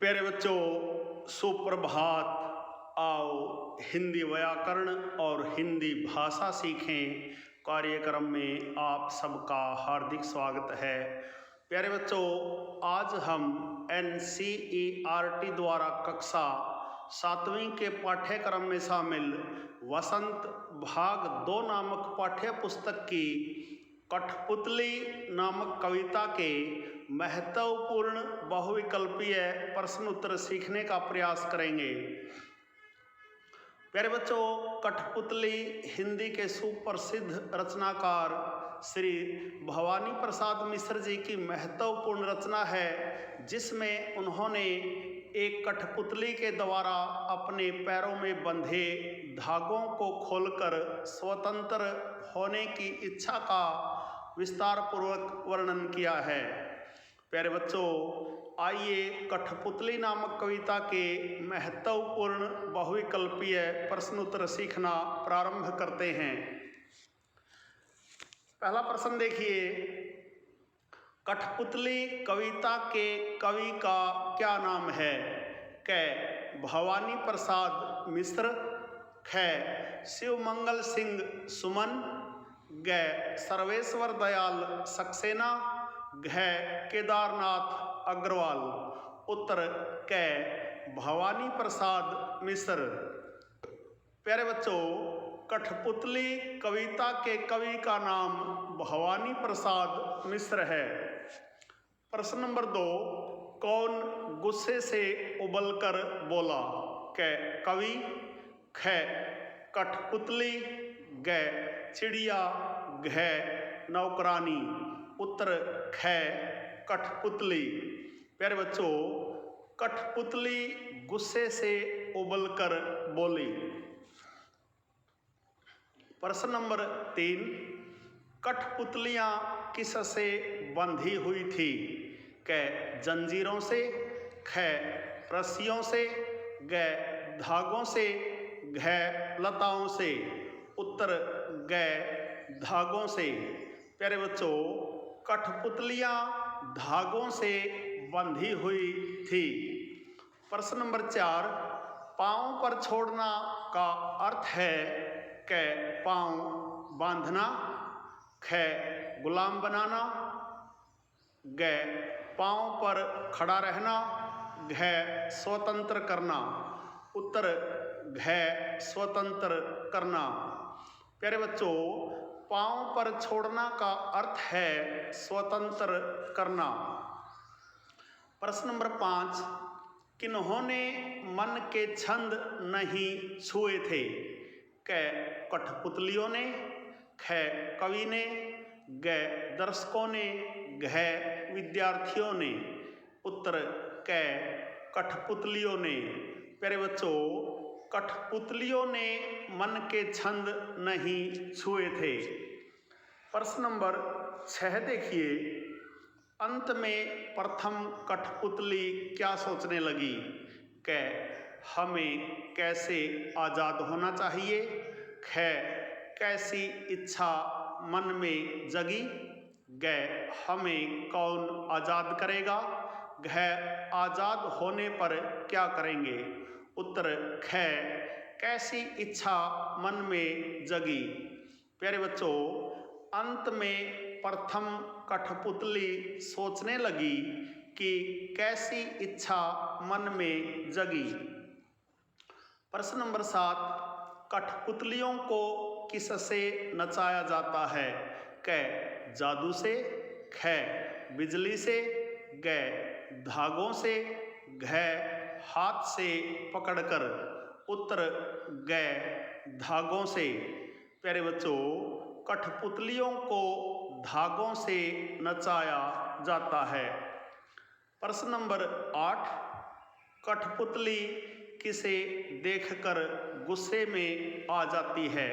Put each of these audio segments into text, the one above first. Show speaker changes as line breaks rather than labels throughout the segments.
प्यारे बच्चों, सुप्रभात। आओ हिंदी व्याकरण और हिंदी भाषा सीखें कार्यक्रम में आप सबका हार्दिक स्वागत है। प्यारे बच्चों, आज हम NCERT द्वारा कक्षा 7वीं के पाठ्यक्रम में शामिल वसंत भाग 2 नामक पाठ्य पुस्तक की कठपुतली नामक कविता के महत्वपूर्ण बहुविकल्पीय प्रश्न उत्तर सीखने का प्रयास करेंगे। प्यारे बच्चों, कठपुतली हिंदी के सुप्रसिद्ध रचनाकार श्री भवानी प्रसाद मिश्र जी की महत्वपूर्ण रचना है, जिसमें उन्होंने एक कठपुतली के द्वारा अपने पैरों में बंधे धागों को खोलकर स्वतंत्र होने की इच्छा का विस्तार पूर्वक वर्णन किया है। प्यारे बच्चों, आइए कठपुतली नामक कविता के महत्वपूर्ण बहुविकल्पीय प्रश्न उत्तर सीखना प्रारंभ करते हैं। पहला प्रश्न देखिए, कठपुतली कविता के कवि का क्या नाम है? क. भवानी प्रसाद मिश्र, ख. शिवमंगल सिंह सुमन, ग. सर्वेश्वर दयाल सक्सेना, घ. केदारनाथ अग्रवाल। उत्तर क. भवानी प्रसाद मिश्र। प्यारे बच्चों, कठपुतली कविता के कवि का नाम भवानी प्रसाद मिश्र है। प्रश्न नंबर 2, कौन गुस्से से उबलकर बोला? क. कवि, ख. कठपुतली, ग. चिड़िया, घ. नौकरानी। उत्तर ख. कठपुतली। प्यारे बच्चों, कठपुतली गुस्से से उबलकर बोली। प्रश्न नंबर 3, कठपुतलियाँ किससे बंधी हुई थी? क. जंजीरों से, ख. रस्सियों से, ग. धागों से, घ. लताओं से। उत्तर ग. धागों से। प्यारे बच्चों, कठपुतलियाँ धागों से बंधी हुई थी। प्रश्न नंबर 4, पाँव पर छोड़ना का अर्थ है? क. पाँव बांधना, ख. गुलाम बनाना, ग. पाँव पर खड़ा रहना, घ. स्वतंत्र करना। उत्तर घ. स्वतंत्र करना। प्यारे बच्चों, पाँव पर छोड़ना का अर्थ है स्वतंत्र करना। प्रश्न नंबर 5, किन्होंने मन के छंद नहीं छुए थे? क. कठपुतलियों ने, ख. कवि ने, ग. दर्शकों ने, घ. विद्यार्थियों ने। उत्तर क. कठपुतलियों ने। प्यारे बच्चों, कठपुतलियों ने मन के छंद नहीं छुए थे। प्रश्न नंबर 6 देखिए, अंत में प्रथम कठपुतली क्या सोचने लगी? क. हमें कैसे आज़ाद होना चाहिए, ख. कैसी इच्छा मन में जगी, ग. हमें कौन आज़ाद करेगा, घ. आज़ाद होने पर क्या करेंगे। उत्तर ख. कैसी इच्छा मन में जगी। प्यारे बच्चों, अंत में प्रथम कठपुतली सोचने लगी कि कैसी इच्छा मन में जगी। प्रश्न नंबर 7, कठपुतलियों को किससे नचाया जाता है? क. जादू से, ख. बिजली से, ग. धागों से, घ. हाथ से पकड़कर। उत्तर ग. धागों से। प्यारे बच्चों, कठपुतलियों को धागों से नचाया जाता है। प्रश्न नंबर 8, कठपुतली किसे देखकर गुस्से में आ जाती है?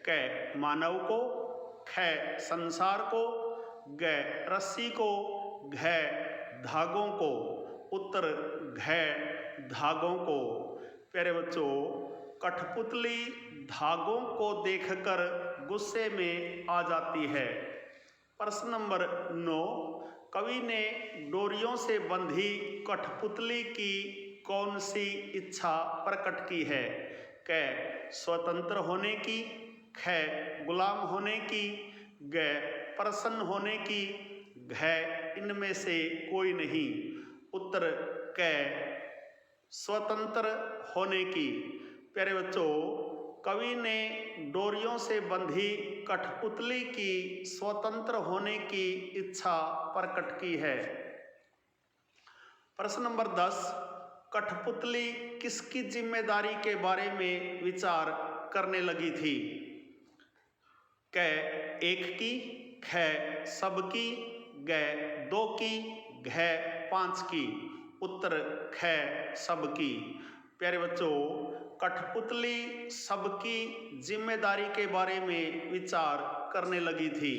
क. मानव को, ख. संसार को, ग. रस्सी को, घ. धागों को। उत्तर घ. धागों को। प्यारे बच्चों, कठपुतली धागों को देखकर गुस्से में आ जाती है। प्रश्न नंबर 9, कवि ने डोरियों से बंधी कठपुतली की कौन सी इच्छा प्रकट की है? क स्वतंत्र होने की, ख गुलाम होने की, ग प्रसन्न होने की, घ इनमें से कोई नहीं। उत्तर क स्वतंत्र होने की। प्यारे बच्चों, कवि ने डोरियों से बंधी कठपुतली की स्वतंत्र होने की इच्छा प्रकट की है। प्रश्न नंबर 10, कठपुतली किसकी जिम्मेदारी के बारे में विचार करने लगी थी? क एक की, ख सबकी, ग दो की, घ पांच की। उत्तर ख सबकी। प्यारे बच्चों, कठपुतली सबकी जिम्मेदारी के बारे में विचार करने लगी थी।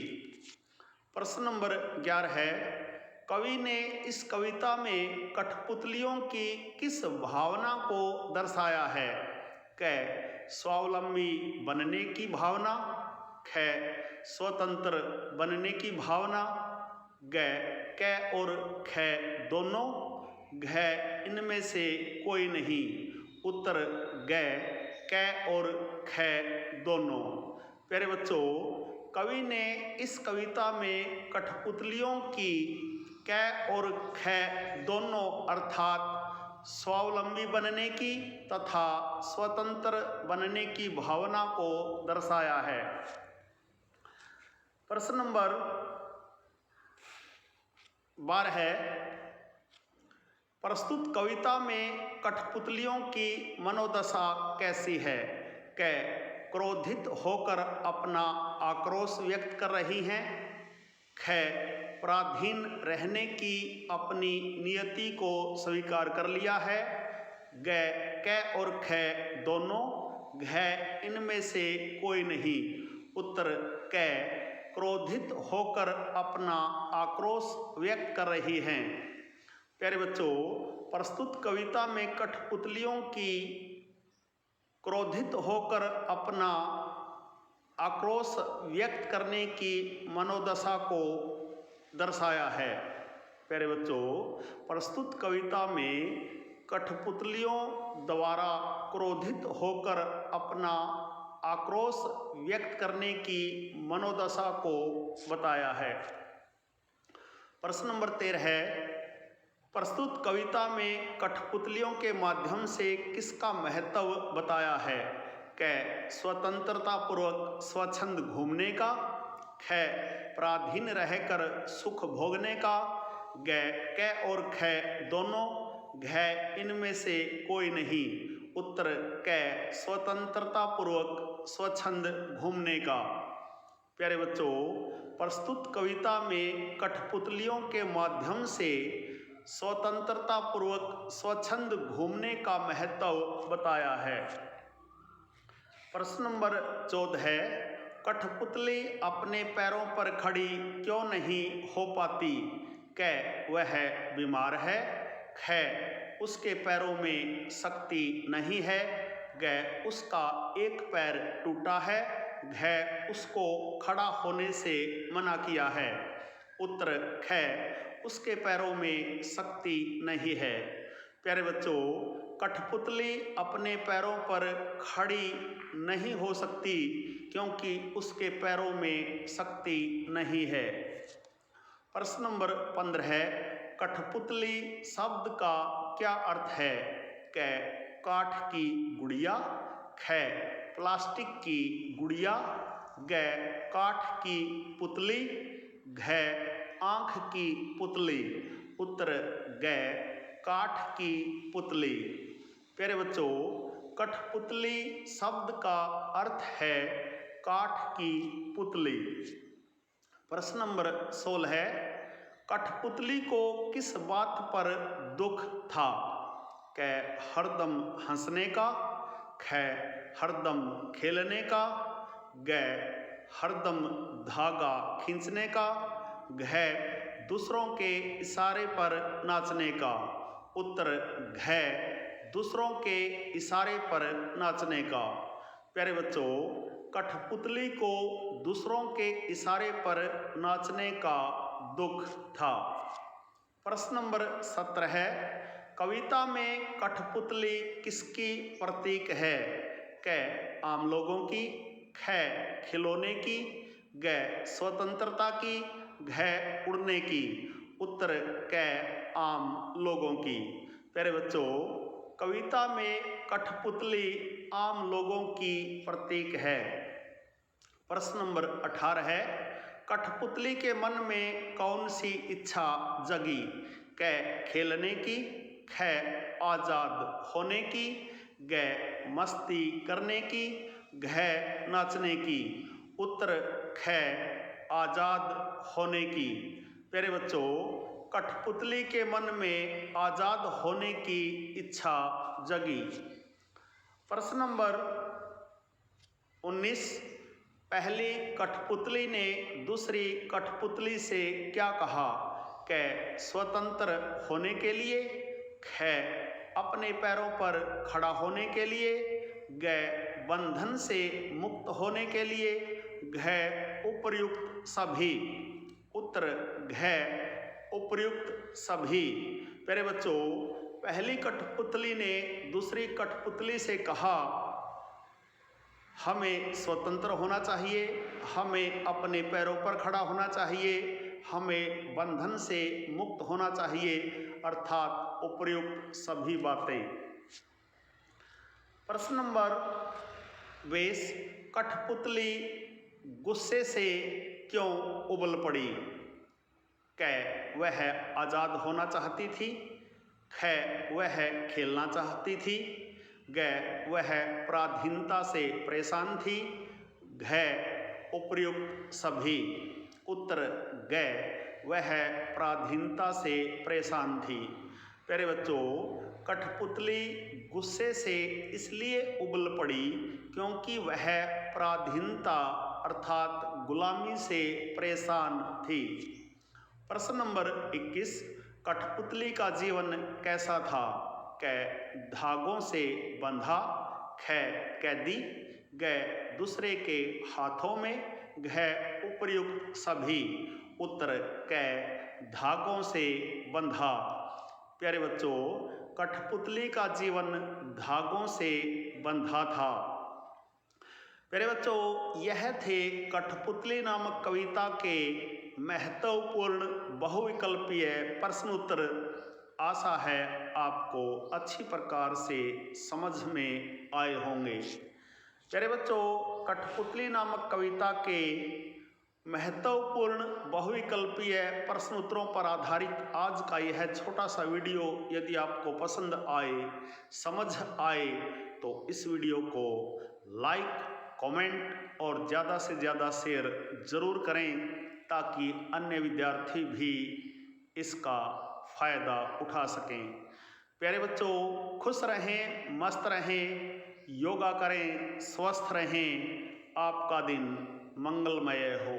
प्रश्न नंबर 11 है, कवि ने इस कविता में कठपुतलियों की किस भावना को दर्शाया है? क स्वावलंबी बनने की भावना, ख स्वतंत्र बनने की भावना, ग क और ख दोनों, घ इनमें से कोई नहीं। उत्तर ग क और ख दोनों। प्यारे बच्चों, कवि ने इस कविता में कठपुतलियों की क और ख दोनों अर्थात स्वावलंबी बनने की तथा स्वतंत्र बनने की भावना को दर्शाया है। प्रश्न नंबर 12 है, प्रस्तुत कविता में कठपुतलियों की मनोदशा कैसी है? क क्रोधित होकर अपना आक्रोश व्यक्त कर रही हैं, ख पराधीन रहने की अपनी नियति को स्वीकार कर लिया है, ग क और ख दोनों, घ इनमें से कोई नहीं। उत्तर क क्रोधित होकर अपना आक्रोश व्यक्त कर रही हैं। प्यारे बच्चों, प्रस्तुत कविता में कठपुतलियों की क्रोधित होकर अपना आक्रोश व्यक्त करने की मनोदशा को दर्शाया है। प्यारे बच्चों, प्रस्तुत कविता में कठपुतलियों द्वारा क्रोधित होकर अपना आक्रोश व्यक्त करने की मनोदशा को बताया है। प्रश्न नंबर 13 है, प्रस्तुत कविता में कठपुतलियों के माध्यम से किसका महत्व बताया है? क स्वतंत्रता पूर्वक स्वच्छंद घूमने का, ख पराधीन रहकर सुख भोगने का, ग क और ख दोनों, घ इनमें से कोई नहीं। उत्तर क स्वतंत्रता पूर्वक स्वच्छंद घूमने का। प्यारे बच्चों, प्रस्तुत कविता में कठपुतलियों के माध्यम से स्वतंत्रता पूर्वक स्वच्छंद घूमने का महत्व बताया है। प्रश्न नंबर 14 है, कठपुतली अपने पैरों पर खड़ी क्यों नहीं हो पाती? क वह बीमार है, ख उसके पैरों में शक्ति नहीं है, ग उसका एक पैर टूटा है, घ उसको खड़ा होने से मना किया है। उत्तर ख उसके पैरों में शक्ति नहीं है। प्यारे बच्चों, कठपुतली अपने पैरों पर खड़ी नहीं हो सकती क्योंकि उसके पैरों में शक्ति नहीं है। प्रश्न नंबर 15 है, कठपुतली शब्द का क्या अर्थ है? क काठ की गुड़िया, ख प्लास्टिक की गुड़िया, ग काठ की पुतली, घ आँख की पुतली। उत्तर ग काठ की पुतली। प्यारे बच्चों, कठपुतली शब्द का अर्थ है काठ की पुतली। प्रश्न नंबर 16 है, कठपुतली को किस बात पर दुख था? क हरदम हंसने का, ख हरदम खेलने का, ग हरदम धागा खींचने का, घ दूसरों के इशारे पर नाचने का। उत्तर घ दूसरों के इशारे पर नाचने का। प्यारे बच्चों, कठपुतली को दूसरों के इशारे पर नाचने का दुख था। प्रश्न नंबर 17 है, कविता में कठपुतली किसकी प्रतीक है? क आम लोगों की, ख खिलौने की, ग स्वतंत्रता की, घ उड़ने की। उत्तर क आम लोगों की। प्यारे बच्चों, कविता में कठपुतली आम लोगों की प्रतीक है। प्रश्न नंबर 18 है, कठपुतली के मन में कौन सी इच्छा जगी? क खेलने की, ख आजाद होने की, ग मस्ती करने की, घ नाचने की। उत्तर ख आजाद होने की। प्यारे बच्चों, कठपुतली के मन में आजाद होने की इच्छा जगी। प्रश्न नंबर 19, पहली कठपुतली ने दूसरी कठपुतली से क्या कहा? क स्वतंत्र होने के लिए, ख अपने पैरों पर खड़ा होने के लिए, ग बंधन से मुक्त होने के लिए, घ उपर्युक्त सभी। उत्तर घ उपर्युक्त सभी। प्यारे बच्चों, पहली कठपुतली ने दूसरी कठपुतली से कहा, हमें स्वतंत्र होना चाहिए, हमें अपने पैरों पर खड़ा होना चाहिए, हमें बंधन से मुक्त होना चाहिए, अर्थात उपर्युक्त सभी बातें। प्रश्न नंबर 20, कठपुतली गुस्से से क्यों उबल पड़ी? क वह आजाद होना चाहती थी, ख वह खेलना चाहती थी, ग वह पराधीनता से परेशान थी, घ उपर्युक्त सभी। उत्तर ग वह पराधीनता से परेशान थी। प्यारे बच्चों, कठपुतली गुस्से से इसलिए उबल पड़ी क्योंकि वह पराधीनता अर्थात गुलामी से परेशान थी। प्रश्न नंबर 21, कठपुतली का जीवन कैसा था? क धागों से बंधा, ख कैदी, ग दूसरे के हाथों में, घ उपर्युक्त सभी। उत्तर क धागों से बंधा। प्यारे बच्चों, कठपुतली का जीवन धागों से बंधा था। प्यारे बच्चों, यह थे कठपुतली नामक कविता के महत्वपूर्ण बहुविकल्पीय प्रश्न उत्तर। आशा है आपको अच्छी प्रकार से समझ में आए होंगे। प्यारे बच्चों, कठपुतली नामक कविता के महत्वपूर्ण बहुविकल्पीय प्रश्न उत्तरों पर आधारित आज का यह छोटा सा वीडियो यदि आपको पसंद आए, समझ आए, तो इस वीडियो को लाइक, कमेंट और ज़्यादा से ज़्यादा शेयर ज़रूर करें ताकि अन्य विद्यार्थी भी इसका फ़ायदा उठा सकें। प्यारे बच्चों, खुश रहें, मस्त रहें, योगा करें, स्वस्थ रहें। आपका दिन मंगलमय हो।